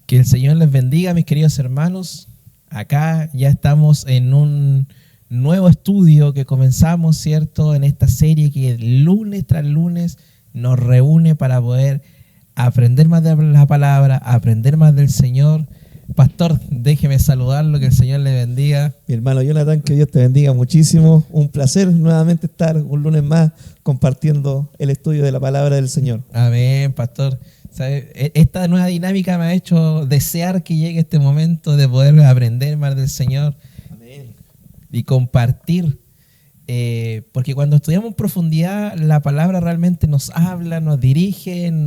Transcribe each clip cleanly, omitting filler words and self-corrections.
Que el Señor les bendiga, mis queridos hermanos. Acá ya estamos en un nuevo estudio que comenzamos, ¿cierto? En esta serie que lunes tras lunes nos reúne para poder aprender más de la palabra, aprender más del Señor. Pastor, déjeme saludarlo, que el Señor le bendiga. Mi hermano Jonathan, que Dios te bendiga muchísimo. Un placer nuevamente estar un lunes más compartiendo el estudio de la palabra del Señor. Amén, pastor. ¿Sabe? Esta nueva dinámica me ha hecho desear que llegue este momento de poder aprender más del Señor. Amén. Y compartir. Porque cuando estudiamos en profundidad, la palabra realmente nos habla, nos dirige, en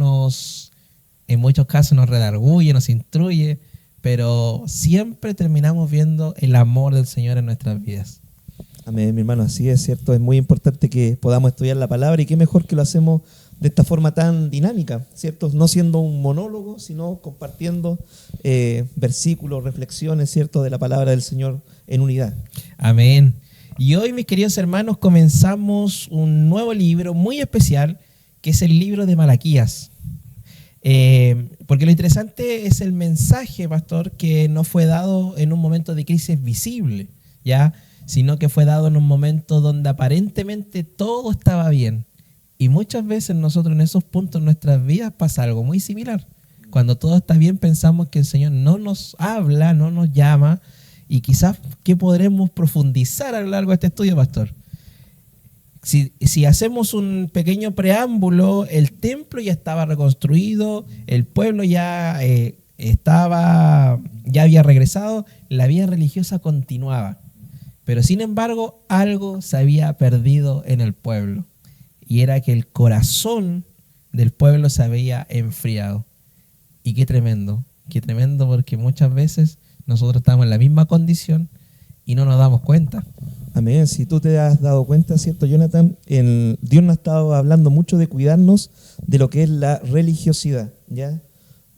muchos casos nos redarguye, nos instruye, pero siempre terminamos viendo el amor del Señor en nuestras vidas. Amén, mi hermano, así es, cierto. Es muy importante que podamos estudiar la palabra y qué mejor que lo hacemos de esta forma tan dinámica, ¿cierto? No siendo un monólogo, sino compartiendo versículos, reflexiones, ¿cierto?, de la palabra del Señor en unidad. Amén. Y hoy, mis queridos hermanos, comenzamos un nuevo libro muy especial, que es el libro de Malaquías. Porque lo interesante es el mensaje, pastor, que no fue dado en un momento de crisis visible, ¿ya?, sino que fue dado en un momento donde aparentemente todo estaba bien. Y muchas veces nosotros en esos puntos en nuestras vidas pasa algo muy similar. Cuando todo está bien pensamos que el Señor no nos habla, no nos llama, y quizás ¿qué podremos profundizar a lo largo de este estudio, pastor? Si hacemos un pequeño preámbulo, el templo ya estaba reconstruido, el pueblo ya había regresado, la vida religiosa continuaba. Pero sin embargo, algo se había perdido en el pueblo. Y era que el corazón del pueblo se había enfriado. Y qué tremendo porque muchas veces nosotros estamos en la misma condición y no nos damos cuenta. Amén. Si tú te has dado cuenta, ¿cierto, Jonathan? Dios nos ha estado hablando mucho de cuidarnos de lo que es la religiosidad, ¿ya?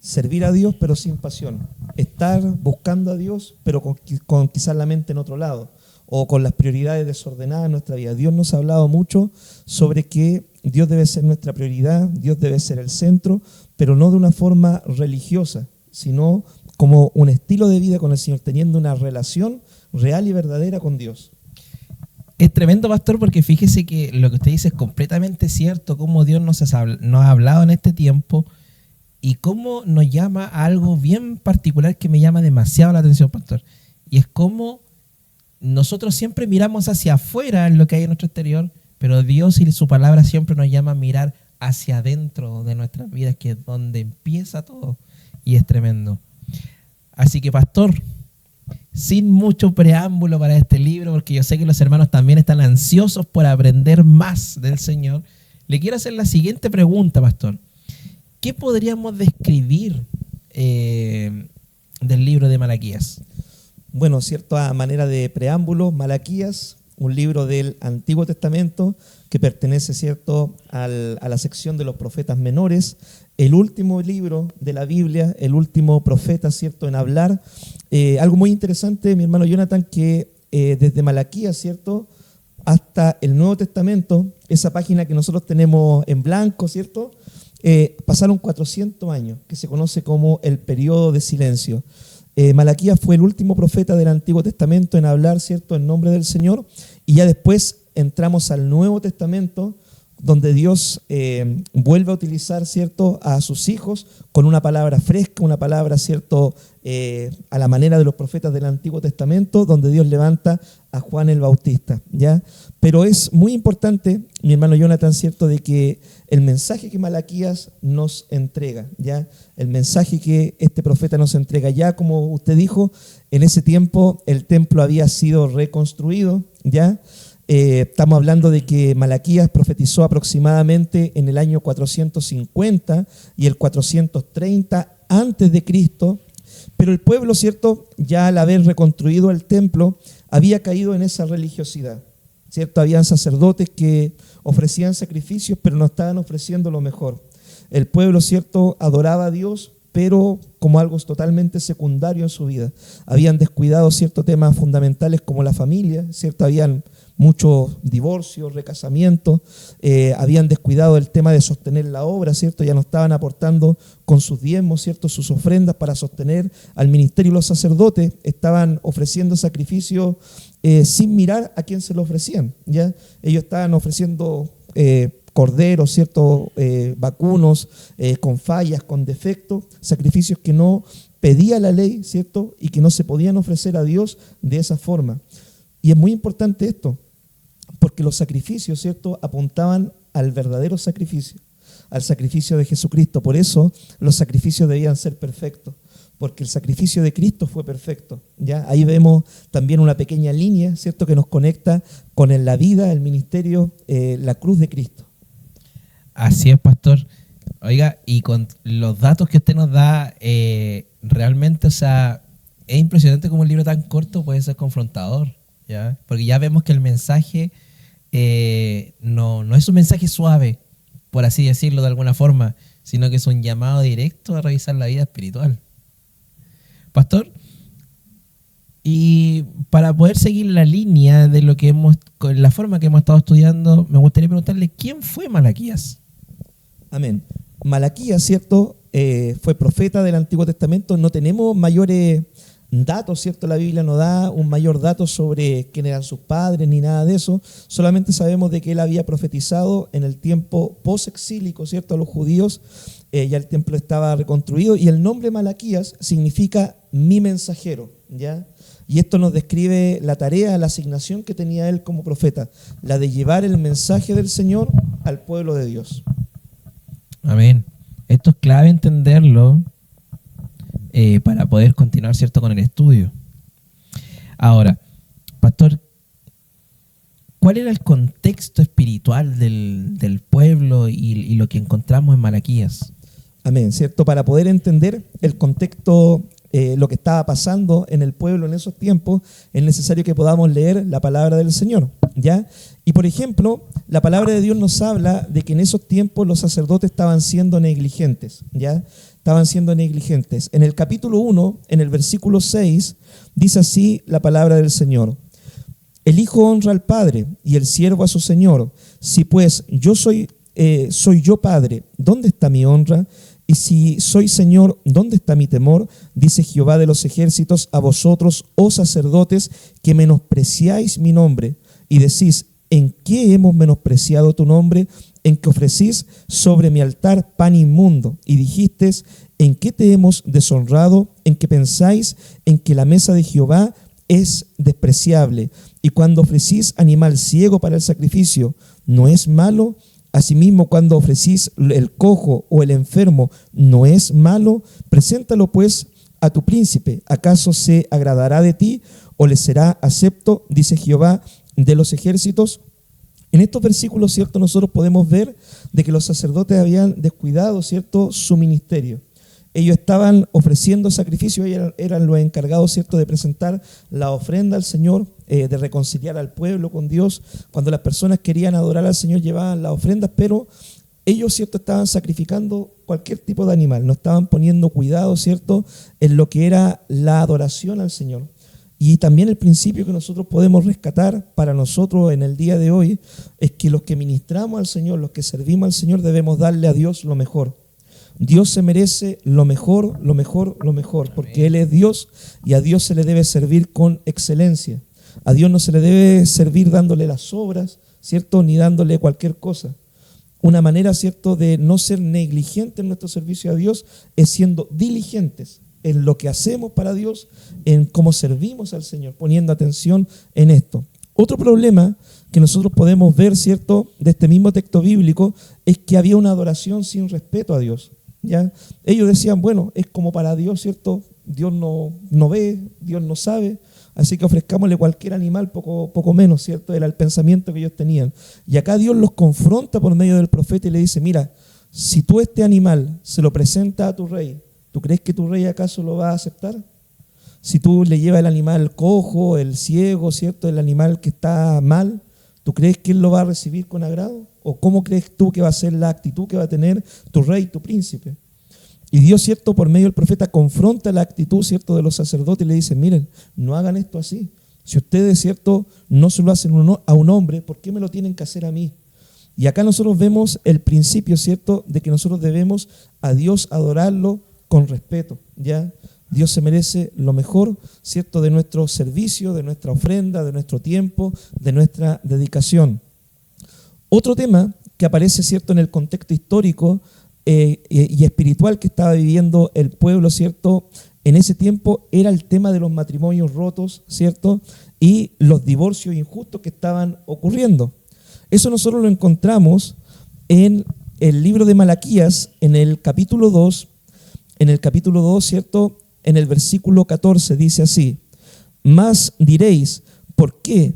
Servir a Dios pero sin pasión. Estar buscando a Dios pero con quizás la mente en otro lado, o con las prioridades desordenadas en nuestra vida. Dios nos ha hablado mucho sobre que Dios debe ser nuestra prioridad, Dios debe ser el centro, pero no de una forma religiosa, sino como un estilo de vida con el Señor, teniendo una relación real y verdadera con Dios. Es tremendo, pastor, porque fíjese que lo que usted dice es completamente cierto, cómo Dios nos ha hablado en este tiempo y cómo nos llama a algo bien particular que me llama demasiado la atención, pastor. Y es cómo nosotros siempre miramos hacia afuera en lo que hay en nuestro exterior, pero Dios y su palabra siempre nos llama a mirar hacia adentro de nuestras vidas, que es donde empieza todo, y es tremendo. Así que, pastor, sin mucho preámbulo para este libro, porque yo sé que los hermanos también están ansiosos por aprender más del Señor, le quiero hacer la siguiente pregunta, pastor. ¿Qué podríamos describir del libro de Malaquías? Bueno, cierto, a manera de preámbulo, Malaquías, un libro del Antiguo Testamento que pertenece, cierto, a la sección de los profetas menores, el último libro de la Biblia, el último profeta, cierto, en hablar. Algo muy interesante, mi hermano Jonathan, que desde Malaquías, cierto, hasta el Nuevo Testamento, esa página que nosotros tenemos en blanco, cierto, pasaron 400 años, que se conoce como el periodo de silencio. Malaquías fue el último profeta del Antiguo Testamento en hablar, ¿cierto?, en nombre del Señor, y ya después entramos al Nuevo Testamento, donde Dios vuelve a utilizar, ¿cierto?, a sus hijos con una palabra fresca, una palabra, ¿cierto?, a la manera de los profetas del Antiguo Testamento, donde Dios levanta a Juan el Bautista, ¿ya? Pero es muy importante, mi hermano Jonathan, ¿cierto?, de que el mensaje que Malaquías nos entrega, ¿ya? El mensaje que este profeta nos entrega, ya como usted dijo, en ese tiempo el templo había sido reconstruido, ¿ya? Estamos hablando de que Malaquías profetizó aproximadamente en el año 450 y el 430 antes de Cristo, pero el pueblo, ¿cierto?, ya al haber reconstruido el templo, había caído en esa religiosidad, ¿cierto? Habían sacerdotes que ofrecían sacrificios, pero no estaban ofreciendo lo mejor. El pueblo, ¿cierto?, adoraba a Dios, pero como algo totalmente secundario en su vida. Habían descuidado ciertos temas fundamentales como la familia, ¿cierto? Habían muchos divorcios, recasamientos, habían descuidado el tema de sostener la obra, ¿cierto? Ya no estaban aportando con sus diezmos, ¿cierto? Sus ofrendas para sostener al ministerio. Los sacerdotes estaban ofreciendo sacrificios sin mirar a quién se lo ofrecían, ¿ya? Ellos estaban ofreciendo corderos, ¿cierto? Vacunos, con fallas, con defectos, sacrificios que no pedía la ley, ¿cierto? Y que no se podían ofrecer a Dios de esa forma. Y es muy importante esto, porque los sacrificios, ¿cierto?, apuntaban al verdadero sacrificio, al sacrificio de Jesucristo. Por eso los sacrificios debían ser perfectos, porque el sacrificio de Cristo fue perfecto, ¿ya? Ahí vemos también una pequeña línea, ¿cierto?, que nos conecta con la vida, el ministerio, la cruz de Cristo. Así es, pastor. Oiga, y con los datos que usted nos da, realmente, o sea, es impresionante cómo un libro tan corto puede ser confrontador, ¿ya? Porque ya vemos que el mensaje no es un mensaje suave, por así decirlo de alguna forma, sino que es un llamado directo a revisar la vida espiritual. Pastor, y para poder seguir la línea de lo que con la forma que hemos estado estudiando, me gustaría preguntarle, ¿quién fue Malaquías? Amén. Malaquías, ¿cierto?, fue profeta del Antiguo Testamento. No tenemos mayores datos, ¿cierto? La Biblia no da un mayor dato sobre quién eran sus padres ni nada de eso. Solamente sabemos de que él había profetizado en el tiempo post-exílico, ¿cierto?, a los judíos. Ya el templo estaba reconstruido y el nombre Malaquías significa mi mensajero, ¿ya? Y esto nos describe la tarea, la asignación que tenía él como profeta, la de llevar el mensaje del Señor al pueblo de Dios. Amén. Esto es clave entenderlo para poder continuar, ¿cierto?, con el estudio. Ahora, pastor, ¿cuál era el contexto espiritual del pueblo y lo que encontramos en Malaquías? Amén, ¿cierto? Para poder entender el contexto, lo que estaba pasando en el pueblo en esos tiempos, es necesario que podamos leer la palabra del Señor, ¿ya? Y por ejemplo, la palabra de Dios nos habla de que en esos tiempos los sacerdotes estaban siendo negligentes, ¿ya? Estaban siendo negligentes. En el capítulo 1, en el versículo 6, dice así la palabra del Señor: el hijo honra al padre y el siervo a su señor. Si pues yo soy yo padre, ¿dónde está mi honra? Y si soy señor, ¿dónde está mi temor? Dice Jehová de los ejércitos a vosotros, oh sacerdotes, que menospreciáis mi nombre y decís: ¿en qué hemos menospreciado tu nombre? En que ofrecís sobre mi altar pan inmundo. Y dijisteis: ¿en qué te hemos deshonrado? En que pensáis en que la mesa de Jehová es despreciable. Y cuando ofrecís animal ciego para el sacrificio, ¿no es malo? Asimismo, cuando ofrecís el cojo o el enfermo, ¿no es malo? Preséntalo pues a tu príncipe. ¿Acaso se agradará de ti o le será acepto? Dice Jehová de los ejércitos. En estos versículos, ¿cierto?, nosotros podemos ver de que los sacerdotes habían descuidado, ¿cierto?, su ministerio. Ellos estaban ofreciendo sacrificios, ellos eran los encargados, ¿cierto?, de presentar la ofrenda al Señor, de reconciliar al pueblo con Dios. Cuando las personas querían adorar al Señor, llevaban las ofrendas, pero ellos, ¿cierto?, estaban sacrificando cualquier tipo de animal, no estaban poniendo cuidado, ¿cierto?, en lo que era la adoración al Señor. Y también el principio que nosotros podemos rescatar para nosotros en el día de hoy es que los que ministramos al Señor, los que servimos al Señor, debemos darle a Dios lo mejor. Dios se merece lo mejor, lo mejor, lo mejor, porque Él es Dios y a Dios se le debe servir con excelencia. A Dios no se le debe servir dándole las obras, ¿cierto?, ni dándole cualquier cosa. Una manera, ¿cierto?, de no ser negligente en nuestro servicio a Dios es siendo diligentes en lo que hacemos para Dios, en cómo servimos al Señor, poniendo atención en esto. Otro problema que nosotros podemos ver, ¿cierto?, de este mismo texto bíblico, es que había una adoración sin respeto a Dios, ¿ya? Ellos decían, bueno, es como para Dios, ¿cierto? Dios no ve, Dios no sabe, así que ofrezcámosle cualquier animal, poco menos, ¿cierto? Era el pensamiento que ellos tenían. Y acá Dios los confronta por medio del profeta y le dice: mira, si tú este animal se lo presentas a tu rey, ¿tú crees que tu rey acaso lo va a aceptar? Si tú le llevas el animal cojo, el ciego, ¿cierto?, el animal que está mal, ¿tú crees que él lo va a recibir con agrado? ¿O cómo crees tú que va a ser la actitud que va a tener tu rey, tu príncipe? Y Dios, ¿cierto?, por medio del profeta confronta la actitud, ¿cierto?, de los sacerdotes y le dice: miren, no hagan esto así. Si ustedes, ¿cierto?, no se lo hacen a un hombre, ¿por qué me lo tienen que hacer a mí? Y acá nosotros vemos el principio, ¿cierto?, de que nosotros debemos a Dios adorarlo con respeto, ¿ya? Dios se merece lo mejor, ¿cierto?, de nuestro servicio, de nuestra ofrenda, de nuestro tiempo, de nuestra dedicación. Otro tema que aparece, ¿cierto?, en el contexto histórico y espiritual que estaba viviendo el pueblo, ¿cierto?, en ese tiempo era el tema de los matrimonios rotos, ¿cierto?, y los divorcios injustos que estaban ocurriendo. Eso nosotros lo encontramos en el libro de Malaquías, en el capítulo 2, ¿cierto?, en el versículo 14 dice así: «Mas diréis, ¿por qué?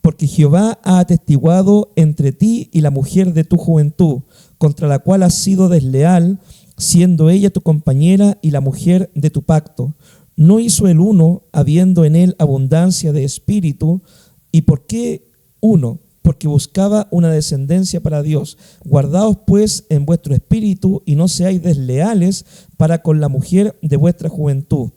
Porque Jehová ha atestiguado entre ti y la mujer de tu juventud, contra la cual has sido desleal, siendo ella tu compañera y la mujer de tu pacto. ¿No hizo el uno, habiendo en él abundancia de espíritu? ¿Y por qué uno? Porque buscaba una descendencia para Dios. Guardaos pues en vuestro espíritu y no seáis desleales para con la mujer de vuestra juventud.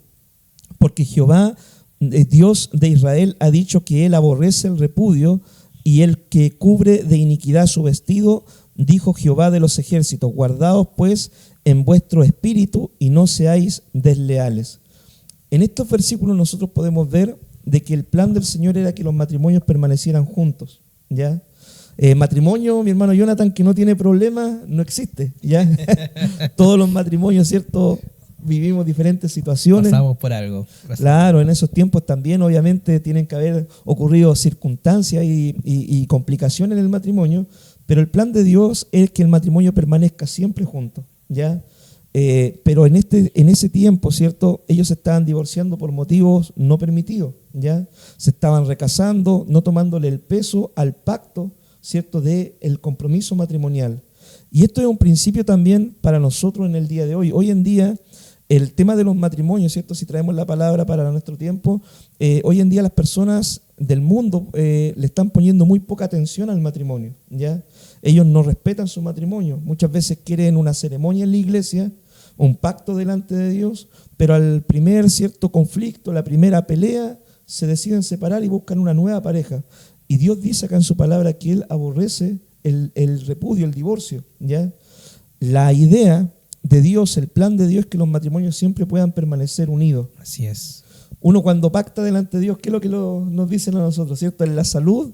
Porque Jehová, Dios de Israel, ha dicho que él aborrece el repudio y el que cubre de iniquidad su vestido, dijo Jehová de los ejércitos. Guardaos pues en vuestro espíritu y no seáis desleales». En estos versículos nosotros podemos ver de que el plan del Señor era que los matrimonios permanecieran juntos, ¿ya? Matrimonio, mi hermano Jonathan, que no tiene problema, no existe, ¿ya? Todos los matrimonios, ¿cierto?, vivimos diferentes situaciones. Pasamos por algo. Claro, en esos tiempos también obviamente tienen que haber ocurrido circunstancias y complicaciones en el matrimonio, pero el plan de Dios es que el matrimonio permanezca siempre junto, ¿ya? Pero en ese tiempo, ¿cierto?, ellos se estaban divorciando por motivos no permitidos, ¿ya? Se estaban recasando, no tomándole el peso al pacto, ¿cierto?, del compromiso matrimonial. Y esto es un principio también para nosotros en el día de hoy. Hoy en día, el tema de los matrimonios, ¿cierto?, si traemos la palabra para nuestro tiempo, hoy en día las personas del mundo le están poniendo muy poca atención al matrimonio, ¿ya? Ellos no respetan su matrimonio. Muchas veces quieren una ceremonia en la iglesia, un pacto delante de Dios, pero al primer cierto conflicto, la primera pelea, se deciden separar y buscan una nueva pareja. Y Dios dice acá en su palabra que Él aborrece el repudio, el divorcio, ¿ya? La idea de Dios, el plan de Dios es que los matrimonios siempre puedan permanecer unidos. Así es. Uno cuando pacta delante de Dios, ¿qué es lo que nos dicen a nosotros, ¿cierto? En la salud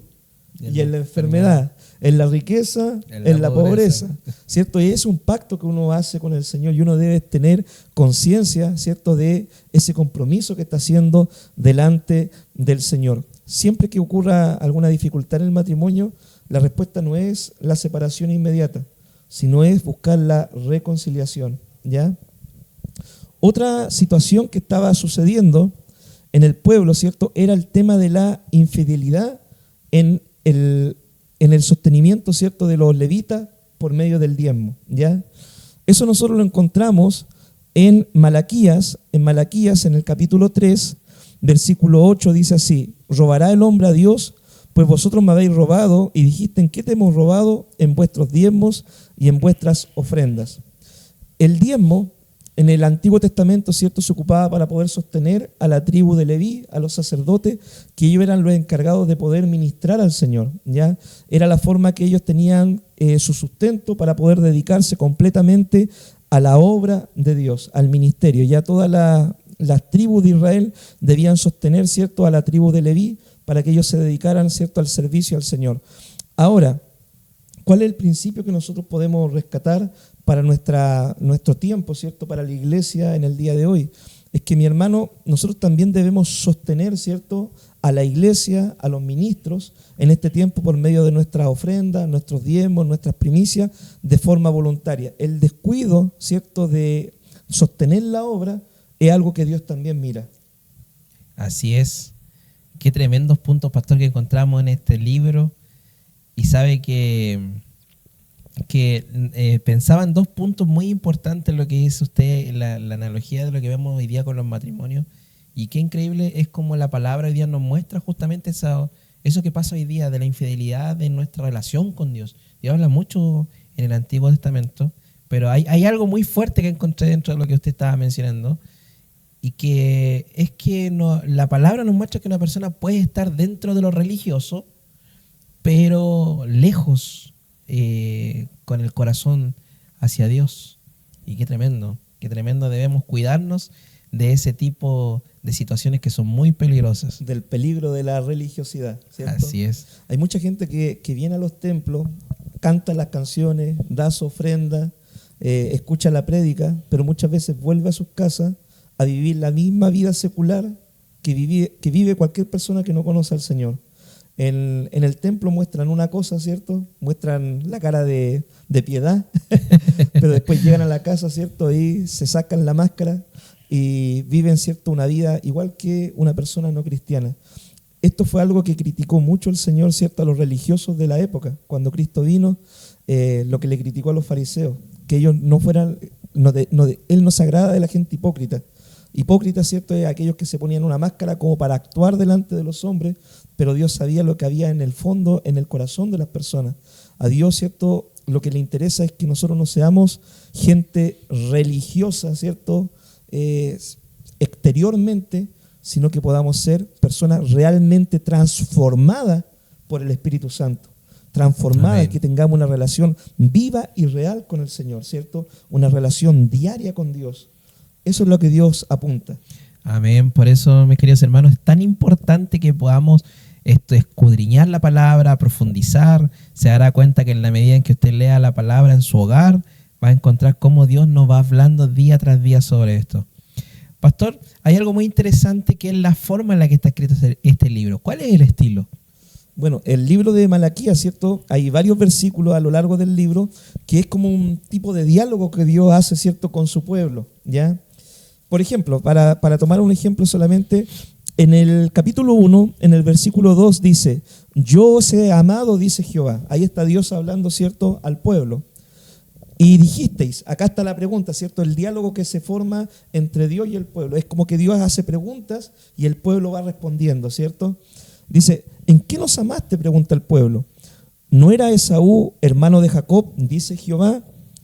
y en la enfermedad, en la riqueza, en la pobreza, ¿cierto? Y es un pacto que uno hace con el Señor y uno debe tener conciencia, ¿cierto?, de ese compromiso que está haciendo delante del Señor. Siempre que ocurra alguna dificultad en el matrimonio, la respuesta no es la separación inmediata, sino es buscar la reconciliación, ¿ya? Otra situación que estaba sucediendo en el pueblo, ¿cierto?, era el tema de la infidelidad en el sostenimiento, ¿cierto?, de los levitas por medio del diezmo, ¿ya? Eso nosotros lo encontramos en Malaquías, en el capítulo 3, versículo 8, dice así: «¿Robará el hombre a Dios? Pues vosotros me habéis robado, y dijiste, ¿en qué te hemos robado? En vuestros diezmos y en vuestras ofrendas». El diezmo en el Antiguo Testamento, ¿cierto?, se ocupaba para poder sostener a la tribu de Leví, a los sacerdotes, que ellos eran los encargados de poder ministrar al Señor, ¿ya? Era la forma que ellos tenían su sustento para poder dedicarse completamente a la obra de Dios, al ministerio. Ya todas las tribus de Israel debían sostener, ¿cierto?, a la tribu de Leví para que ellos se dedicaran, ¿cierto?, al servicio al Señor. Ahora, ¿cuál es el principio que nosotros podemos rescatar para nuestro tiempo, ¿cierto?, para la iglesia en el día de hoy? Es que, mi hermano, nosotros también debemos sostener, ¿cierto?, a la iglesia, a los ministros, en este tiempo por medio de nuestras ofrendas, nuestros diezmos, nuestras primicias, de forma voluntaria. El descuido, ¿cierto?, de sostener la obra es algo que Dios también mira. Así es. Qué tremendos puntos, pastor, que encontramos en este libro. Y sabe que pensaba en dos puntos muy importantes lo que dice usted, la analogía de lo que vemos hoy día con los matrimonios. Y qué increíble es como la palabra hoy día nos muestra justamente eso que pasa hoy día de la infidelidad de nuestra relación con Dios. Dios habla mucho en el Antiguo Testamento, pero hay algo muy fuerte que encontré dentro de lo que usted estaba mencionando. y que es que la palabra nos muestra que una persona puede estar dentro de lo religioso, pero lejos, con el corazón hacia Dios. Y qué tremendo debemos cuidarnos de ese tipo de situaciones que son muy peligrosas. Del peligro de la religiosidad, ¿cierto? Así es. Hay mucha gente que viene a los templos, canta las canciones, da su ofrenda, escucha la prédica, pero muchas veces vuelve a sus casas a vivir la misma vida secular que vive cualquier persona que no conoce al Señor. En el templo muestran una cosa, ¿cierto? Muestran la cara de piedad, pero después llegan a la casa, ¿cierto? Y se sacan la máscara y viven, ¿cierto?, una vida igual que una persona no cristiana. Esto fue algo que criticó mucho el Señor, ¿cierto?, a los religiosos de la época. Cuando Cristo vino, lo que le criticó a los fariseos, que ellos no fueran, Él no se agrada de la gente hipócrita. Hipócrita, ¿cierto?, es aquellos que se ponían una máscara como para actuar delante de los hombres, pero Dios sabía lo que había en el fondo, en el corazón de las personas. A Dios, ¿cierto?, lo que le interesa es que nosotros no seamos gente religiosa, ¿cierto?, exteriormente, sino que podamos ser personas realmente transformadas por el Espíritu Santo. Transformadas, y que tengamos una relación viva y real con el Señor, ¿cierto? Una relación diaria con Dios. Eso es lo que Dios apunta. Amén. Por eso, mis queridos hermanos, es tan importante que podamos escudriñar la palabra, profundizar. Se dará cuenta que en la medida en que usted lea la palabra en su hogar, va a encontrar cómo Dios nos va hablando día tras día sobre esto. Pastor, hay algo muy interesante que es la forma en la que está escrito este libro. ¿Cuál es el estilo? Bueno, el libro de Malaquías, ¿cierto? Hay varios versículos a lo largo del libro que es como un tipo de diálogo que Dios hace, ¿cierto?, con su pueblo, ¿ya? Por ejemplo, para tomar un ejemplo solamente, en el capítulo 1, en el versículo 2 dice, yo os he amado, dice Jehová. Ahí está Dios hablando, ¿cierto?, al pueblo. Y dijisteis, acá está la pregunta, ¿cierto? El diálogo que se forma entre Dios y el pueblo. Es como que Dios hace preguntas y el pueblo va respondiendo, ¿cierto? Dice, ¿en qué nos amaste?, pregunta el pueblo. ¿No era Esaú hermano de Jacob?, dice Jehová,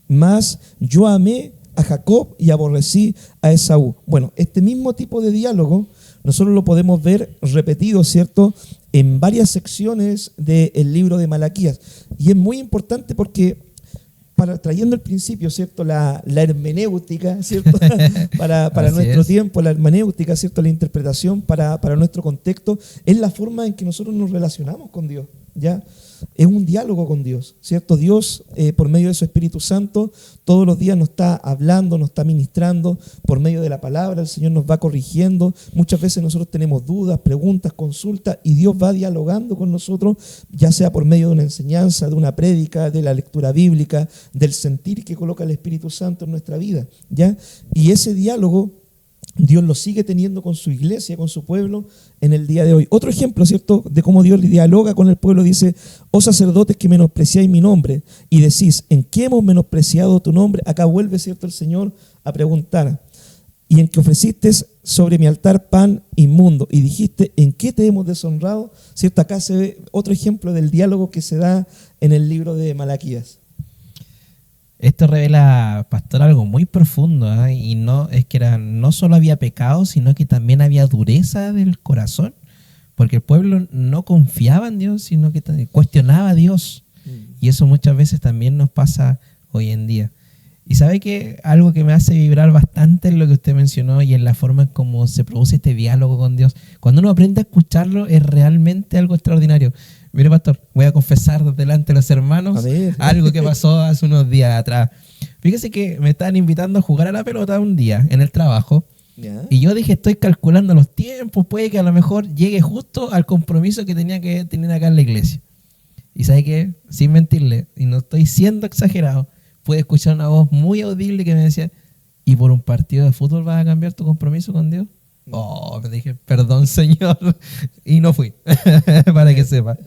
mas yo amé a Jacob y aborrecí a Esaú. Bueno, este mismo tipo de diálogo nosotros lo podemos ver repetido, ¿cierto?, en varias secciones del libro de Malaquías. Y es muy importante porque trayendo el principio, ¿cierto?, la hermenéutica, ¿cierto?, para nuestro tiempo, la hermenéutica, ¿cierto?, la interpretación para nuestro contexto, es la forma en que nosotros nos relacionamos con Dios, ¿ya? Es un diálogo con Dios, ¿cierto? Dios, por medio de su Espíritu Santo, todos los días nos está hablando, nos está ministrando, por medio de la palabra, el Señor nos va corrigiendo. Muchas veces nosotros tenemos dudas, preguntas, consultas, y Dios va dialogando con nosotros, ya sea por medio de una enseñanza, de una prédica, de la lectura bíblica, del sentir que coloca el Espíritu Santo en nuestra vida, ¿ya? Y ese diálogo Dios lo sigue teniendo con su iglesia, con su pueblo en el día de hoy. Otro ejemplo, ¿cierto?, de cómo Dios dialoga con el pueblo, dice, oh sacerdotes que menospreciáis mi nombre y decís, ¿en qué hemos menospreciado tu nombre? Acá vuelve, ¿cierto?, el Señor a preguntar, y en que ofreciste sobre mi altar pan inmundo y dijiste, ¿en qué te hemos deshonrado? ¿Cierto? Acá se ve otro ejemplo del diálogo que se da en el libro de Malaquías. Esto revela, pastor, algo muy profundo, ¿eh? Y no es que no solo había pecado, sino que también había dureza del corazón, porque el pueblo no confiaba en Dios, sino que cuestionaba a Dios. Y eso muchas veces también nos pasa hoy en día. Y sabe que algo que me hace vibrar bastante es lo que usted mencionó y en la forma en cómo se produce este diálogo con Dios. Cuando uno aprende a escucharlo es realmente algo extraordinario. Mire, pastor, voy a confesar delante de los hermanos algo que pasó hace unos días atrás. Fíjese que me estaban invitando a jugar a la pelota un día en el trabajo. ¿Ya? Y yo dije, estoy calculando los tiempos, puede que a lo mejor llegue justo al compromiso que tenía que tener acá en la iglesia. Y ¿sabe qué? Sin mentirle, y no estoy siendo exagerado, pude escuchar una voz muy audible que me decía, ¿y por un partido de fútbol vas a cambiar tu compromiso con Dios? Oh, me dije, perdón, Señor, y no fui, para que sepa.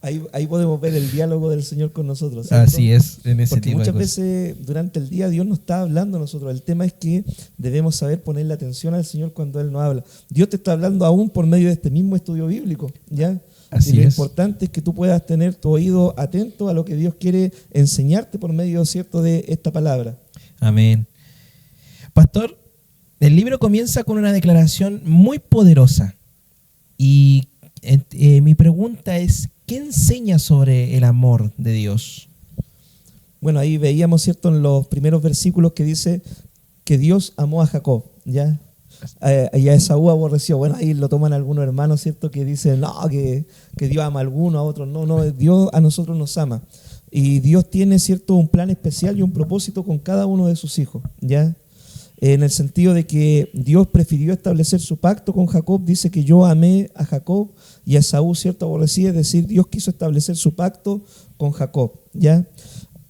Ahí podemos ver el diálogo del Señor con nosotros, ¿cierto? Así es, en ese porque tipo muchas de cosas. veces durante el día Dios nos está hablando a nosotros. El tema es que debemos saber ponerle atención al Señor cuando Él nos habla. Dios te está hablando aún por medio de este mismo estudio bíblico, ¿ya? Así y lo es. importante es que tú puedas tener tu oído atento a lo que Dios quiere enseñarte por medio, ¿cierto?, de esta palabra. Amén. Pastor, El libro comienza con una declaración muy poderosa. Y mi pregunta es, ¿qué enseña sobre el amor de Dios? Bueno, ahí veíamos, ¿cierto?, en los primeros versículos que dice que Dios amó a Jacob, ¿ya? Y a Esaú aborreció. Bueno, ahí lo toman algunos hermanos, ¿cierto?, que dicen, no, que Dios ama a algunos, a otros no. No, Dios a nosotros nos ama. Y Dios tiene, ¿cierto?, un plan especial y un propósito con cada uno de sus hijos, ¿ya? En el sentido de que Dios prefirió establecer su pacto con Jacob. Dice que yo amé a Jacob y a Esaú, ¿cierto?, aborrecí. Es decir, Dios quiso establecer su pacto con Jacob, ¿ya?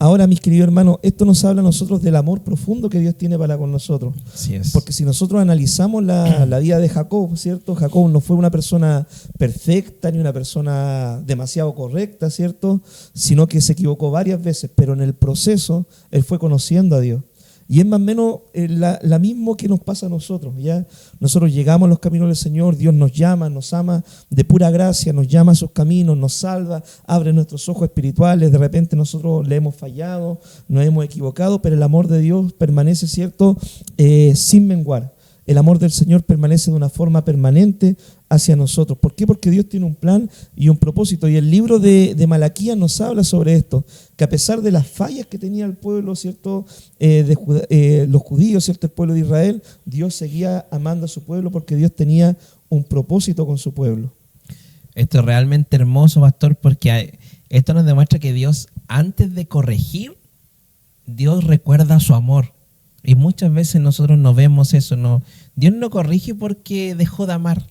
Ahora, mis queridos hermanos, esto nos habla a nosotros del amor profundo que Dios tiene para con nosotros. Así es. Porque si nosotros analizamos la vida de Jacob, ¿cierto? Jacob no fue una persona perfecta ni una persona demasiado correcta, ¿cierto? Sino que se equivocó varias veces, pero en el proceso él fue conociendo a Dios. Y es más o menos la mismo que nos pasa a nosotros, ¿ya? Nosotros llegamos a los caminos del Señor, Dios nos llama, nos ama de pura gracia, nos llama a sus caminos, nos salva, abre nuestros ojos espirituales. De repente nosotros le hemos fallado, nos hemos equivocado, pero el amor de Dios permanece, ¿cierto?, sin menguar. El amor del Señor permanece de una forma permanente hacia nosotros. ¿Por qué? Porque Dios tiene un plan y un propósito. Y el libro de Malaquías nos habla sobre esto, que a pesar de las fallas que tenía el pueblo, ¿cierto?, los judíos, ¿cierto?, el pueblo de Israel, Dios seguía amando a su pueblo porque Dios tenía un propósito con su pueblo. Esto es realmente hermoso, pastor, porque esto nos demuestra que Dios, antes de corregir, Dios recuerda su amor. Y muchas veces nosotros no vemos eso. No, Dios no corrige porque dejó de amar,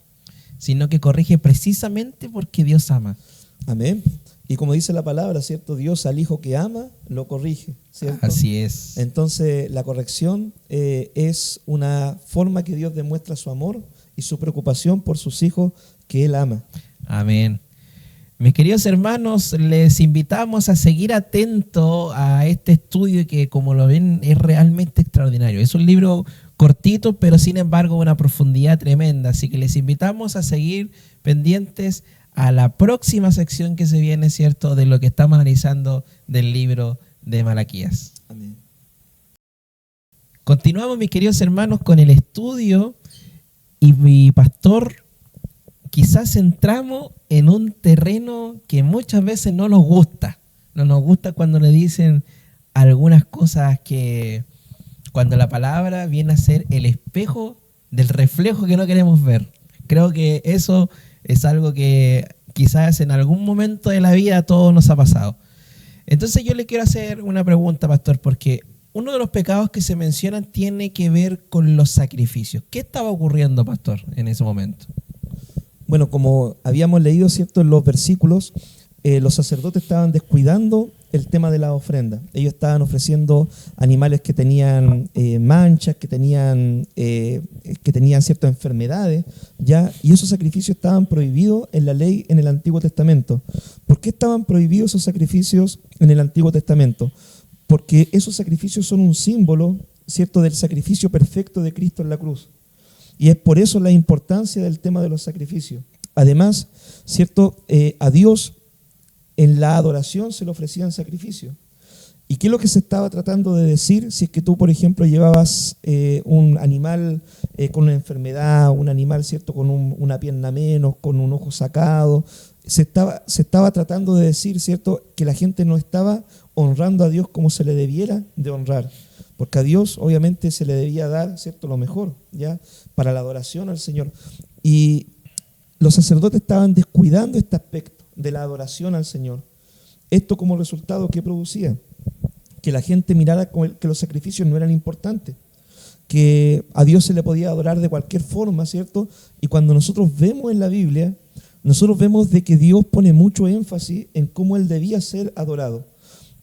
sino que corrige precisamente porque Dios ama. Amén. Y como dice la palabra, ¿cierto?, Dios al hijo que ama lo corrige, ¿cierto? Así es. Entonces la corrección es una forma que Dios demuestra su amor y su preocupación por sus hijos que Él ama. Amén. Mis queridos hermanos, les invitamos a seguir atentos a este estudio que, como lo ven, es realmente extraordinario. Es un libro cortito, pero sin embargo una profundidad tremenda. Así que les invitamos a seguir pendientes a la próxima sección que se viene, ¿cierto?, de lo que estamos analizando del libro de Malaquías. Amén. Continuamos, mis queridos hermanos, con el estudio y mi pastor, quizás entramos en un terreno que muchas veces no nos gusta. No nos gusta cuando le dicen algunas cosas que, cuando la palabra viene a ser el espejo del reflejo que no queremos ver. Creo que eso es algo que quizás en algún momento de la vida a todos nos ha pasado. Entonces yo le quiero hacer una pregunta, pastor, porque uno de los pecados que se mencionan tiene que ver con los sacrificios. ¿Qué estaba ocurriendo, pastor, en ese momento? Bueno, como habíamos leído, ¿cierto?, en los versículos, los sacerdotes estaban descuidando el tema de la ofrenda. Ellos estaban ofreciendo animales que tenían manchas, que tenían ciertas enfermedades, ¿ya? Y esos sacrificios estaban prohibidos en la ley en el Antiguo Testamento. ¿Por qué estaban prohibidos esos sacrificios en el Antiguo Testamento? Porque esos sacrificios son un símbolo, ¿cierto?, del sacrificio perfecto de Cristo en la cruz. Y es por eso la importancia del tema de los sacrificios. Además, ¿cierto?, a Dios en la adoración se le ofrecían sacrificios. ¿Y qué es lo que se estaba tratando de decir? Si es que tú, por ejemplo, llevabas un animal con una enfermedad, un animal, ¿cierto?, con una pierna menos, con un ojo sacado, se estaba tratando de decir, ¿cierto?, que la gente no estaba honrando a Dios como se le debiera de honrar. Porque a Dios obviamente se le debía dar, ¿cierto?, lo mejor, ¿ya?, para la adoración al Señor. Y los sacerdotes estaban descuidando este aspecto de la adoración al Señor. Esto como resultado, ¿qué producía? Que la gente mirara que los sacrificios no eran importantes, que a Dios se le podía adorar de cualquier forma, ¿cierto? Y cuando nosotros vemos en la Biblia, nosotros vemos de que Dios pone mucho énfasis en cómo Él debía ser adorado.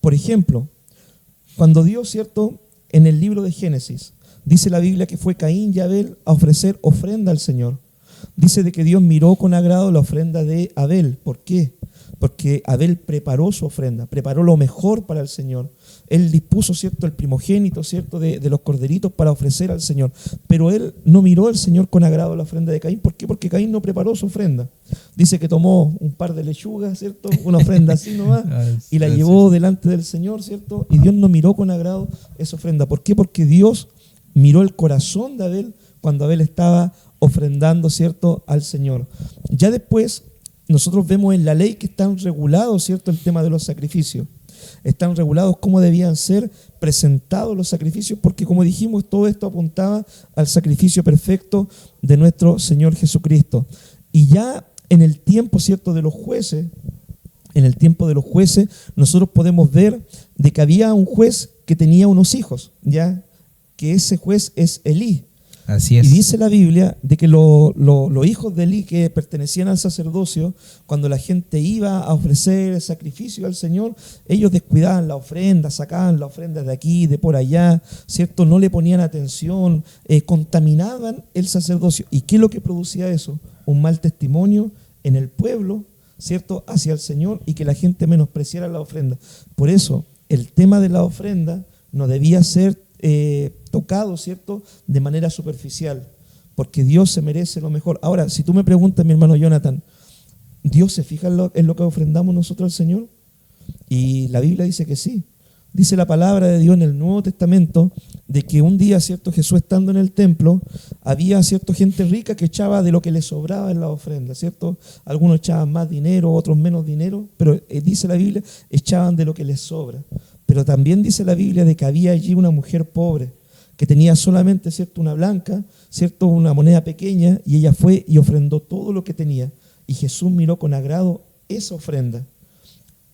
Por ejemplo, cuando Dios, ¿cierto?, en el libro de Génesis, dice la Biblia que fue Caín y Abel a ofrecer ofrenda al Señor. Dice de que Dios miró con agrado la ofrenda de Abel. ¿Por qué? Porque Abel preparó su ofrenda, preparó lo mejor para el Señor. Él dispuso, ¿cierto?, el primogénito, ¿cierto?, de los corderitos para ofrecer al Señor. Pero él no miró al Señor con agrado la ofrenda de Caín. ¿Por qué? Porque Caín no preparó su ofrenda. Dice que tomó un par de lechugas, ¿cierto?, una ofrenda así nomás, y la llevó delante del Señor, ¿cierto? Y Dios no miró con agrado esa ofrenda. ¿Por qué? Porque Dios miró el corazón de Abel cuando Abel estaba ofrendando, ¿cierto?, al Señor. Ya después nosotros vemos en la ley que están regulados, ¿cierto?, el tema de los sacrificios. Están regulados cómo debían ser presentados los sacrificios, porque como dijimos, todo esto apuntaba al sacrificio perfecto de nuestro Señor Jesucristo. Y ya en el tiempo, ¿cierto?, de los jueces, nosotros podemos ver de que había un juez que tenía unos hijos, ya que ese juez es Elí. Así es. Y dice la Biblia de que los hijos de Elí que pertenecían al sacerdocio, cuando la gente iba a ofrecer sacrificio al Señor, ellos descuidaban la ofrenda, sacaban la ofrenda de aquí, de por allá, ¿cierto? No le ponían atención, contaminaban el sacerdocio. ¿Y qué es lo que producía eso? Un mal testimonio en el pueblo, ¿cierto?, hacia el Señor, y que la gente menospreciara la ofrenda. Por eso, el tema de la ofrenda no debía ser tocado, ¿cierto?, de manera superficial, porque Dios se merece lo mejor. Ahora, si tú me preguntas, mi hermano Jonathan, ¿Dios se fija en lo que ofrendamos nosotros al Señor? Y la Biblia dice que sí. Dice la palabra de Dios en el Nuevo Testamento de que un día, ¿cierto?, Jesús estando en el templo, había, ¿cierto?, gente rica que echaba de lo que le sobraba en la ofrenda, ¿cierto? Algunos echaban más dinero, otros menos dinero, pero dice la Biblia, echaban de lo que les sobra. Pero también dice la Biblia de que había allí una mujer pobre que tenía solamente, ¿cierto?, una blanca, ¿cierto?, una moneda pequeña, y ella fue y ofrendó todo lo que tenía. Y Jesús miró con agrado esa ofrenda.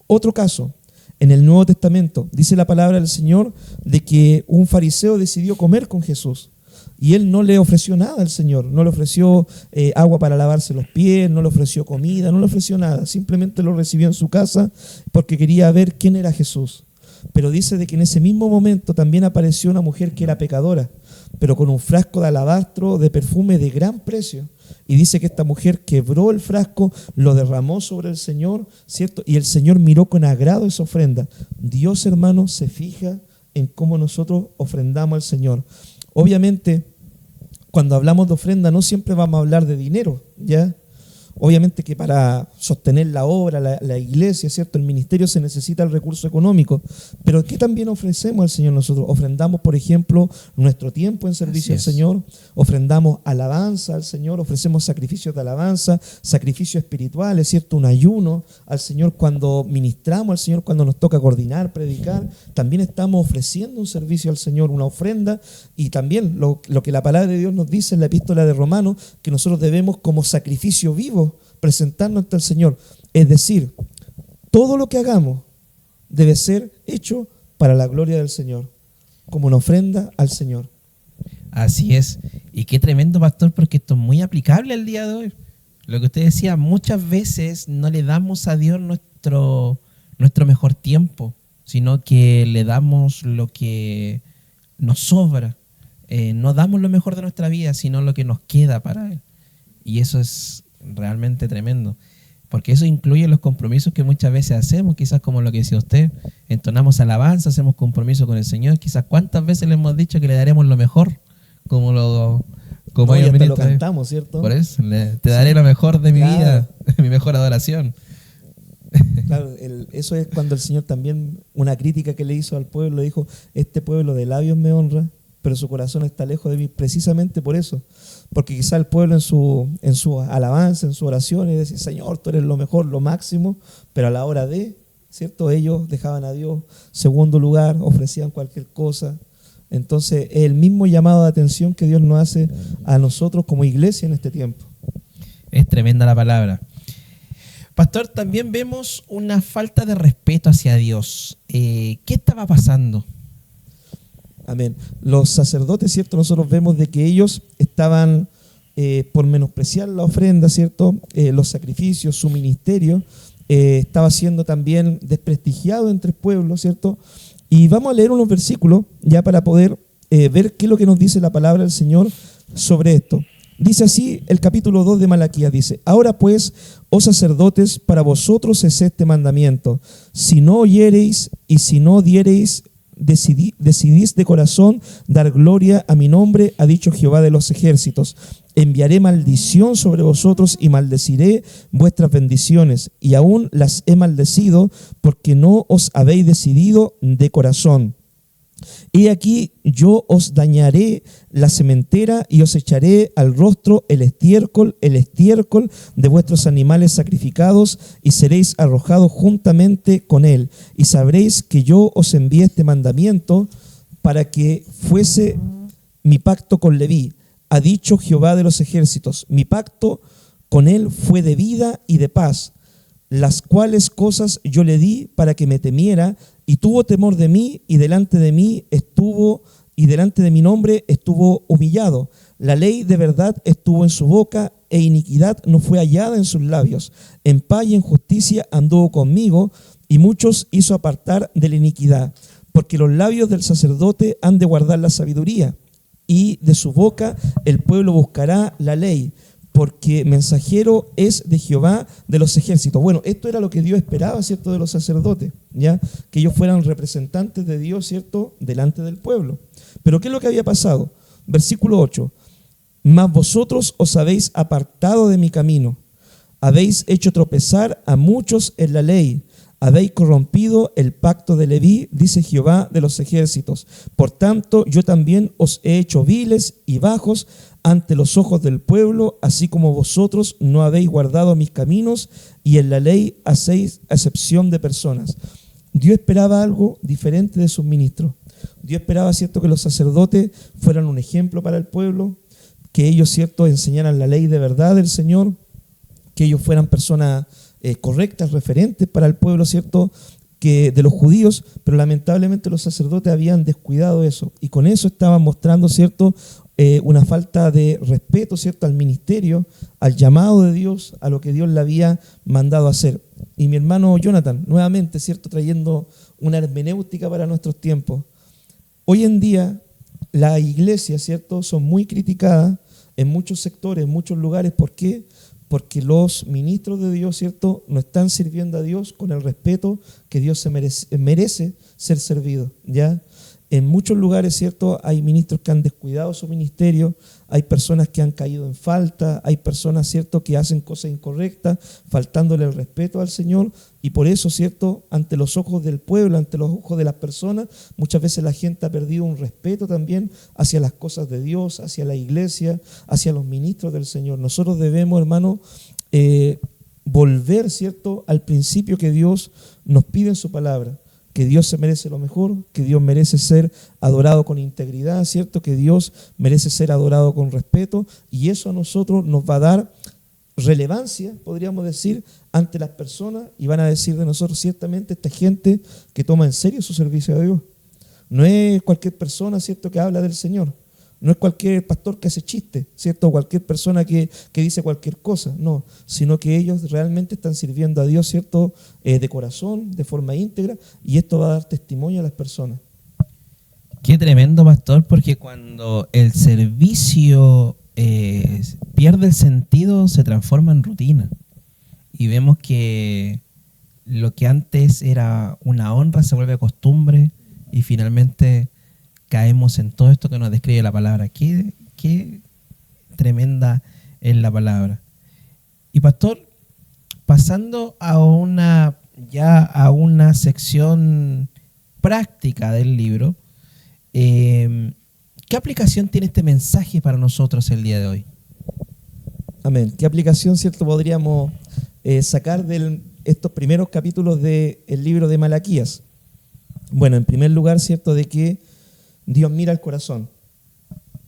Otro caso, en el Nuevo Testamento, dice la palabra del Señor de que un fariseo decidió comer con Jesús. Y él no le ofreció nada al Señor, no le ofreció agua para lavarse los pies, no le ofreció comida, no le ofreció nada. Simplemente lo recibió en su casa porque quería ver quién era Jesús. Pero dice de que en ese mismo momento también apareció una mujer que era pecadora, pero con un frasco de alabastro de perfume de gran precio. Y dice que esta mujer quebró el frasco, lo derramó sobre el Señor, ¿cierto? Y el Señor miró con agrado esa ofrenda. Dios, hermano, se fija en cómo nosotros ofrendamos al Señor. Obviamente, cuando hablamos de ofrenda, no siempre vamos a hablar de dinero, ¿ya? Obviamente que para sostener la obra, la iglesia, ¿cierto?, el ministerio, se necesita el recurso económico. Pero ¿qué también ofrecemos al Señor nosotros? Ofrendamos, por ejemplo, nuestro tiempo en servicio al Señor, ofrendamos alabanza al Señor, ofrecemos sacrificios de alabanza, sacrificios espirituales, ¿cierto?, un ayuno al Señor cuando ministramos al Señor, cuando nos toca coordinar, predicar. También estamos ofreciendo un servicio al Señor, una ofrenda, y también lo que la palabra de Dios nos dice en la epístola de Romanos, que nosotros debemos como sacrificio vivo presentarnos ante el Señor. Es decir, todo lo que hagamos debe ser hecho para la gloria del Señor, como una ofrenda al Señor. Así es. Y qué tremendo, pastor, porque esto es muy aplicable al día de hoy. Lo que usted decía, muchas veces no le damos a Dios nuestro mejor tiempo, sino que le damos lo que nos sobra. No damos lo mejor de nuestra vida, sino lo que nos queda para Él. Y eso es realmente tremendo, porque eso incluye los compromisos que muchas veces hacemos, quizás como lo que decía usted, entonamos alabanza, hacemos compromiso con el Señor, quizás cuántas veces le hemos dicho que le daremos lo mejor, como no, y hasta lo cantamos, ¿cierto? Por eso, te daré lo mejor de mi vida, mi mejor adoración. Claro, eso es cuando el Señor también, una crítica que le hizo al pueblo, dijo, este pueblo de labios me honra, pero su corazón está lejos de mí, precisamente por eso. Porque quizá el pueblo en su alabanza, en su oración, decía, Señor, tú eres lo mejor, lo máximo, pero a la hora de, ¿cierto?, ellos dejaban a Dios segundo lugar, ofrecían cualquier cosa. Entonces, es el mismo llamado de atención que Dios nos hace a nosotros como iglesia en este tiempo. Es tremenda la palabra. Pastor, también vemos una falta de respeto hacia Dios. ¿Qué estaba pasando? Amén. Los sacerdotes, ¿cierto? Nosotros vemos de que ellos estaban, por menospreciar la ofrenda, ¿cierto? Los sacrificios, su ministerio, estaba siendo también desprestigiado entre el pueblo, ¿cierto? Y vamos a leer unos versículos ya para poder ver qué es lo que nos dice la palabra del Señor sobre esto. Dice así el capítulo 2 de Malaquías, dice, ahora pues, oh sacerdotes, para vosotros es este mandamiento, si no oyereis y si no diereis, decidís de corazón dar gloria a mi nombre, ha dicho Jehová de los ejércitos. Enviaré maldición sobre vosotros y maldeciré vuestras bendiciones, y aún las he maldecido porque no os habéis decidido de corazón. He aquí, yo os dañaré la sementera y os echaré al rostro el estiércol de vuestros animales sacrificados, y seréis arrojados juntamente con él. Y sabréis que yo os envié este mandamiento para que fuese mi pacto con Leví. Ha dicho Jehová de los ejércitos, mi pacto con él fue de vida y de paz, las cuales cosas yo le di para que me temiera, y tuvo temor de mí, y delante de mí estuvo, y delante de mi nombre estuvo humillado. La ley de verdad estuvo en su boca, e iniquidad no fue hallada en sus labios. En paz y en justicia anduvo conmigo, y muchos hizo apartar de la iniquidad. Porque los labios del sacerdote han de guardar la sabiduría, y de su boca el pueblo buscará la ley, porque mensajero es de Jehová de los ejércitos. Bueno, esto era lo que Dios esperaba, ¿cierto?, de los sacerdotes, ¿ya? Que ellos fueran representantes de Dios, ¿cierto?, delante del pueblo. Pero ¿qué es lo que había pasado? Versículo 8. Mas vosotros os habéis apartado de mi camino, habéis hecho tropezar a muchos en la ley, habéis corrompido el pacto de Leví, dice Jehová de los ejércitos. Por tanto, yo también os he hecho viles y bajos ante los ojos del pueblo, así como vosotros no habéis guardado mis caminos, y en la ley hacéis acepción de personas. Dios esperaba algo diferente de sus ministros. Dios esperaba, ¿cierto?, que los sacerdotes fueran un ejemplo para el pueblo, que ellos, ¿cierto?, enseñaran la ley de verdad del Señor, que ellos fueran personas correctas, referentes para el pueblo, ¿cierto?, que de los judíos, pero lamentablemente los sacerdotes habían descuidado eso, y con eso estaban mostrando, ¿cierto?, una falta de respeto, ¿cierto?, al ministerio, al llamado de Dios, a lo que Dios le había mandado hacer. Y mi hermano Jonathan, nuevamente, ¿cierto?, trayendo una hermenéutica para nuestros tiempos. Hoy en día, las iglesias, ¿cierto?, son muy criticadas en muchos sectores, en muchos lugares. ¿Por qué? Porque los ministros de Dios, ¿cierto?, no están sirviendo a Dios con el respeto que Dios se merece ser servido, ¿ya? En muchos lugares, ¿cierto?, hay ministros que han descuidado su ministerio, hay personas que han caído en falta, hay personas, ¿cierto?, que hacen cosas incorrectas, faltándole el respeto al Señor, y por eso, ¿cierto?, ante los ojos del pueblo, ante los ojos de las personas, muchas veces la gente ha perdido un respeto también hacia las cosas de Dios, hacia la iglesia, hacia los ministros del Señor. Nosotros debemos, hermano, volver, ¿cierto?, al principio que Dios nos pide en su palabra, que Dios se merece lo mejor, que Dios merece ser adorado con integridad, ¿cierto?, que Dios merece ser adorado con respeto, y eso a nosotros nos va a dar relevancia, podríamos decir, ante las personas, y van a decir de nosotros, ciertamente, esta gente que toma en serio su servicio a Dios. No es cualquier persona, ¿cierto?, que habla del Señor. No es cualquier pastor que hace chiste, ¿cierto?, o cualquier persona que dice cualquier cosa, no, sino que ellos realmente están sirviendo a Dios, ¿cierto?, de corazón, de forma íntegra, y esto va a dar testimonio a las personas. Qué tremendo, pastor, porque cuando el servicio pierde el sentido, se transforma en rutina. Y vemos que lo que antes era una honra se vuelve costumbre, y finalmente caemos en todo esto que nos describe la palabra. Qué tremenda es la palabra. Y pastor, pasando a una sección práctica del libro, ¿qué aplicación tiene este mensaje para nosotros el día de hoy? Amén. ¿Qué aplicación, cierto, podríamos sacar de estos primeros capítulos del libro de Malaquías? Bueno, en primer lugar, cierto, de que Dios mira el corazón.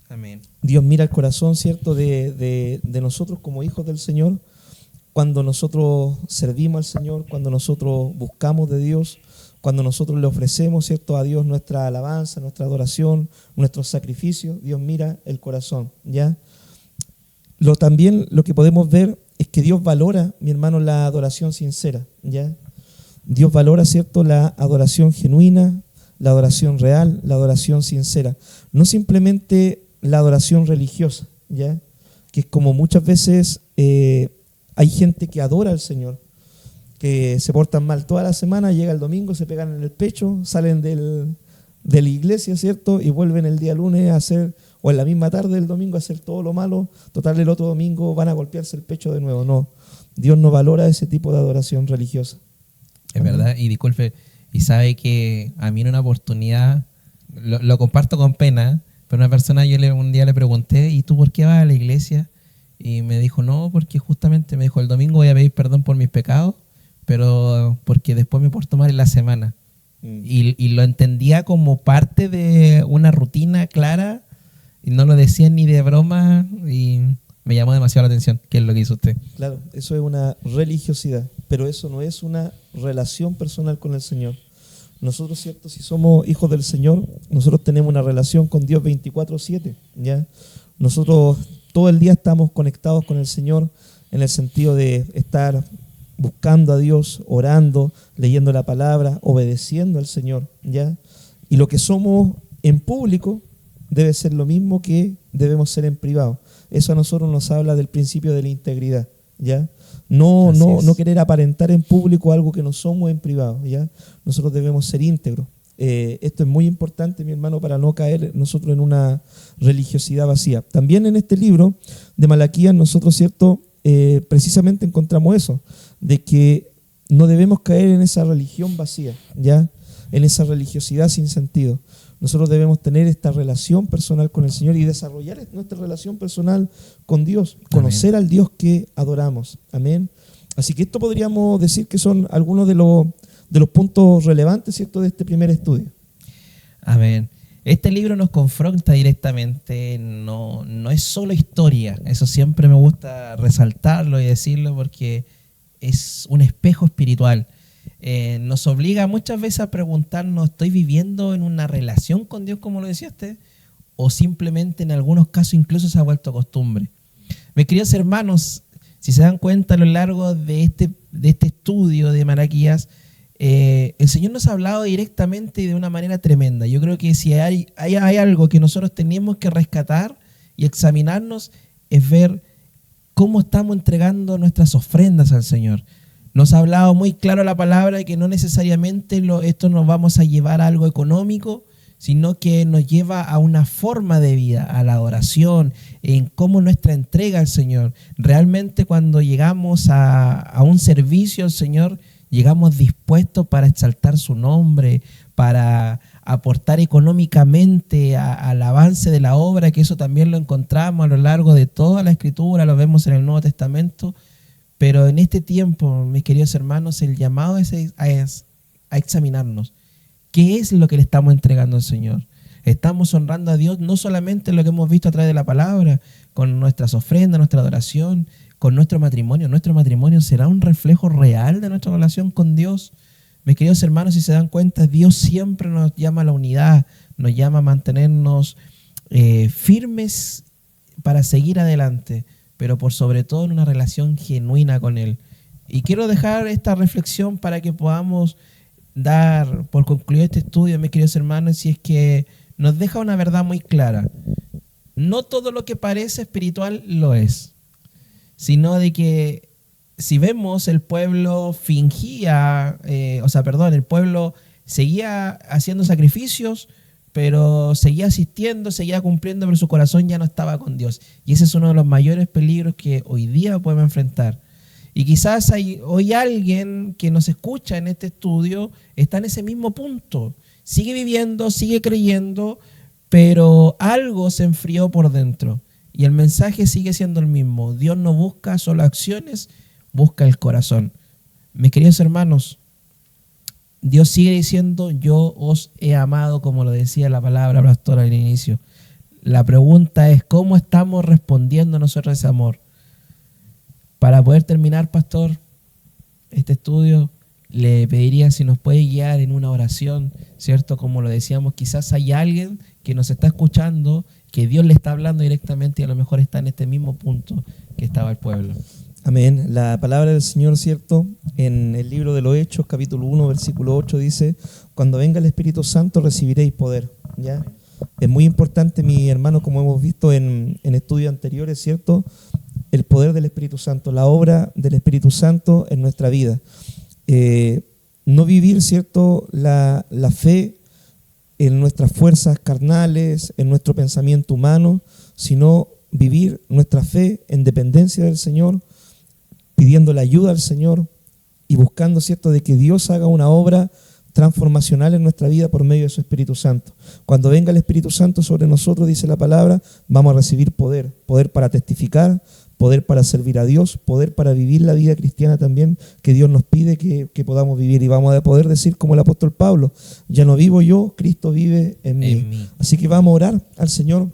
Amén. Dios mira el corazón, ¿cierto?, de nosotros como hijos del Señor, cuando nosotros servimos al Señor, cuando nosotros buscamos de Dios, cuando nosotros le ofrecemos, ¿cierto?, a Dios nuestra alabanza, nuestra adoración, nuestro sacrificio. Dios mira el corazón, ¿ya? También lo que podemos ver es que Dios valora, mi hermano, la adoración sincera, ¿ya? Dios valora, ¿cierto?, la adoración genuina, la adoración real, la adoración sincera. No simplemente la adoración religiosa, ¿ya? Que es como muchas veces hay gente que adora al Señor, que se portan mal toda la semana, llega el domingo, se pegan en el pecho, salen de la iglesia, ¿cierto?, y vuelven el día lunes a hacer, o en la misma tarde del domingo, a hacer todo lo malo. Total, el otro domingo van a golpearse el pecho de nuevo. No, Dios no valora ese tipo de adoración religiosa. Es verdad, y disculpe, y sabe que a mí en una oportunidad lo comparto con pena, pero una persona un día le pregunté, ¿y tú por qué vas a la iglesia? Y me dijo, no, porque justamente me dijo, el domingo voy a pedir perdón por mis pecados, pero porque después me porto mal en la semana. Y lo entendía como parte de una rutina clara y no lo decía ni de broma y me llamó demasiado la atención. ¿Qué es lo que hizo usted? Claro, eso es una religiosidad, pero eso no es una relación personal con el Señor. Nosotros, ¿cierto? Si somos hijos del Señor, nosotros tenemos una relación con Dios 24/7, ¿ya? Nosotros todo el día estamos conectados con el Señor en el sentido de estar buscando a Dios, orando, leyendo la palabra, obedeciendo al Señor, ¿ya? Y lo que somos en público debe ser lo mismo que debemos ser en privado. Eso a nosotros nos habla del principio de la integridad, ¿ya? No querer aparentar en público algo que no somos en privado, ¿ya? Nosotros debemos ser íntegros. Esto es muy importante, mi hermano, para no caer nosotros en una religiosidad vacía. También en este libro de Malaquías nosotros, ¿cierto?, precisamente encontramos eso, de que no debemos caer en esa religión vacía, ¿ya? En esa religiosidad sin sentido. Nosotros debemos tener esta relación personal con el Señor y desarrollar nuestra relación personal con Dios, conocer al Dios que adoramos. Amén. Así que esto podríamos decir que son algunos de los puntos relevantes, ¿cierto?, de este primer estudio. Amén. Este libro nos confronta directamente, no es solo historia, eso siempre me gusta resaltarlo y decirlo porque es un espejo espiritual. Nos obliga muchas veces a preguntarnos, ¿estoy viviendo en una relación con Dios como lo decía usted? ¿O simplemente en algunos casos incluso se ha vuelto costumbre? Mis queridos hermanos, si se dan cuenta a lo largo de este estudio de Malaquías, el Señor nos ha hablado directamente y de una manera tremenda. Yo creo que si hay algo que nosotros tenemos que rescatar y examinarnos es ver cómo estamos entregando nuestras ofrendas al Señor. Nos ha hablado muy claro la palabra de que no necesariamente esto nos vamos a llevar a algo económico, sino que nos lleva a una forma de vida, a la adoración, en cómo nuestra entrega al Señor. Realmente cuando llegamos a un servicio al Señor, llegamos dispuestos para exaltar su nombre, para aportar económicamente al avance de la obra, que eso también lo encontramos a lo largo de toda la Escritura, lo vemos en el Nuevo Testamento. Pero en este tiempo, mis queridos hermanos, el llamado es a examinarnos. ¿Qué es lo que le estamos entregando al Señor? Estamos honrando a Dios no solamente en lo que hemos visto a través de la palabra, con nuestras ofrendas, nuestra adoración, con nuestro matrimonio. Nuestro matrimonio será un reflejo real de nuestra relación con Dios. Mis queridos hermanos, si se dan cuenta, Dios siempre nos llama a la unidad, nos llama a mantenernos firmes para seguir adelante, pero por sobre todo en una relación genuina con Él. Y quiero dejar esta reflexión para que podamos dar por concluido este estudio, mis queridos hermanos, si es que nos deja una verdad muy clara. No todo lo que parece espiritual lo es, sino de que si vemos el pueblo el pueblo seguía haciendo sacrificios, pero seguía asistiendo, seguía cumpliendo, pero su corazón ya no estaba con Dios. Y ese es uno de los mayores peligros que hoy día podemos enfrentar. Y quizás hoy alguien que nos escucha en este estudio está en ese mismo punto. Sigue viviendo, sigue creyendo, pero algo se enfrió por dentro. Y el mensaje sigue siendo el mismo. Dios no busca solo acciones, busca el corazón. Mis queridos hermanos, Dios sigue diciendo, yo os he amado, como lo decía la palabra pastora al inicio. La pregunta es, ¿cómo estamos respondiendo nosotros a ese amor? Para poder terminar, pastor, este estudio, le pediría si nos puede guiar en una oración, ¿cierto? Como lo decíamos, quizás hay alguien que nos está escuchando, que Dios le está hablando directamente y a lo mejor está en este mismo punto que estaba el pueblo. Amén. La palabra del Señor, ¿cierto? En el libro de los Hechos, capítulo 1, versículo 8, dice, cuando venga el Espíritu Santo recibiréis poder, ¿ya? Es muy importante, mi hermano, como hemos visto en estudios anteriores, ¿cierto? El poder del Espíritu Santo, la obra del Espíritu Santo en nuestra vida. No vivir, ¿cierto?, la fe en nuestras fuerzas carnales, en nuestro pensamiento humano, sino vivir nuestra fe en dependencia del Señor, pidiendo la ayuda al Señor y buscando, ¿cierto?, de que Dios haga una obra transformacional en nuestra vida por medio de su Espíritu Santo. Cuando venga el Espíritu Santo sobre nosotros, dice la palabra, vamos a recibir poder, poder para testificar, poder para servir a Dios, poder para vivir la vida cristiana también que Dios nos pide que podamos vivir. Y vamos a poder decir como el apóstol Pablo, ya no vivo yo, Cristo vive en mí. Así que vamos a orar al Señor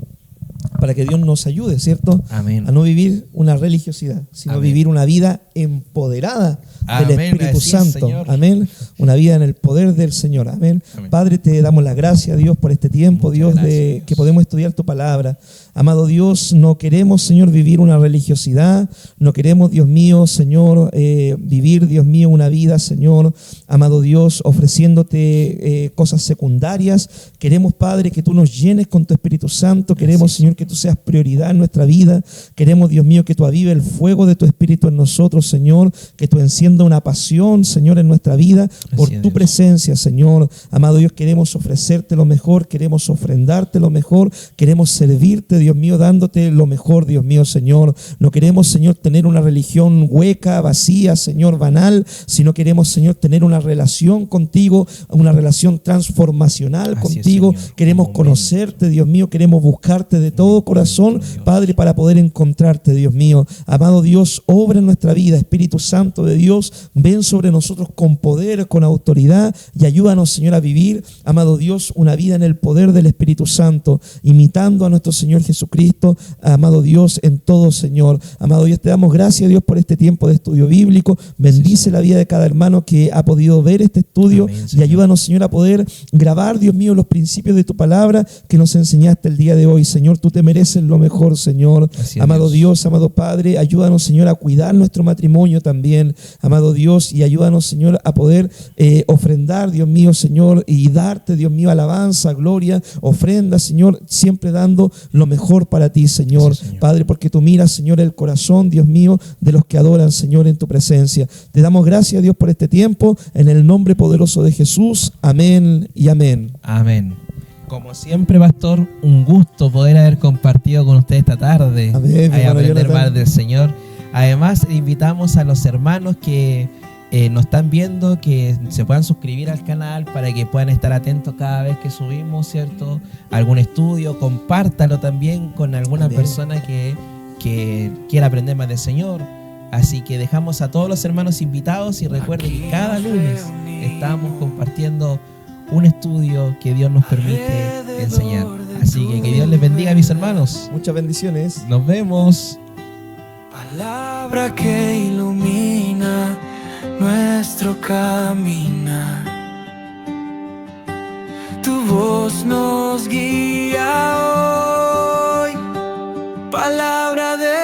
para que Dios nos ayude, ¿cierto? Amén. A no vivir una religiosidad, sino Amén. vivir una vida empoderada del Amén. Espíritu Así es, Santo. Señor. Amén. Una vida en el poder del Señor. Amén. Amén. Padre, te damos la gracia, Dios, por este tiempo, Muchas Dios, gracias, de Dios. que podemos estudiar tu palabra. Amado Dios, no queremos, Señor, vivir una religiosidad, no queremos, Dios mío, Señor, vivir, Dios mío, una vida, Señor, amado Dios, ofreciéndote cosas secundarias. Queremos, Padre, que tú nos llenes con tu Espíritu Santo. Queremos, Señor, que tú seas prioridad en nuestra vida. Queremos, Dios mío, que tú avives el fuego de tu Espíritu en nosotros, Señor, que tú encienda una pasión, Señor, en nuestra vida por Así es, tu Dios. presencia, Señor. Amado Dios, queremos ofrecerte lo mejor, queremos ofrendarte lo mejor, queremos servirte, Dios mío, dándote lo mejor, Dios mío, Señor. No queremos, Señor, tener una religión hueca, vacía, Señor, banal, sino queremos, Señor, tener una relación contigo, una relación transformacional Así es, contigo. Señor. Queremos Amén. conocerte, Dios mío, queremos buscarte de todo corazón, Dios. Padre, para poder encontrarte, Dios mío. Amado Dios, obra en nuestra vida, Espíritu Santo de Dios, ven sobre nosotros con poder, con autoridad y ayúdanos, Señor, a vivir, amado Dios, una vida en el poder del Espíritu Santo, imitando a nuestro Señor Jesucristo, amado Dios, en todo, Señor. Amado Dios, te damos gracias, Dios, por este tiempo de estudio bíblico. Bendice la vida de cada hermano que ha podido ver este estudio. Amén, y Señor. ayúdanos, Señor, a poder grabar, Dios mío, los principios de tu palabra que nos enseñaste el día de hoy. Señor, tú te mereces lo mejor, Señor. Así es, Amado Dios. Dios, amado Padre, ayúdanos, Señor, a cuidar nuestro matrimonio también, amado Dios, y ayúdanos, Señor, a poder ofrendar, Dios mío, Señor, y darte, Dios mío, alabanza, gloria, ofrenda, Señor, siempre dando lo mejor para ti, Señor. Así es, Señor. Padre, porque tú miras, Señor, el corazón, Dios mío, de los que adoran, Señor, en tu presencia. Te damos gracias, Dios, por este tiempo, en el nombre poderoso de Jesús. Amén y amén. Amén. Como siempre, pastor, un gusto poder haber compartido con usted esta tarde. Amén, mi y hermano aprender Jonathan. más del Señor. Además, invitamos a los hermanos que nos están viendo que se puedan suscribir al canal para que puedan estar atentos cada vez que subimos, ¿cierto? Algún estudio, compártalo también con alguna Amén. persona que quiera aprender más del Señor. Así que dejamos a todos los hermanos invitados y recuerden que cada lunes estamos compartiendo un estudio que Dios nos permite enseñar. Así que Dios les bendiga, mis hermanos. Muchas bendiciones. Nos vemos. Palabra que ilumina nuestro caminar. Tu voz nos guía hoy. Palabra de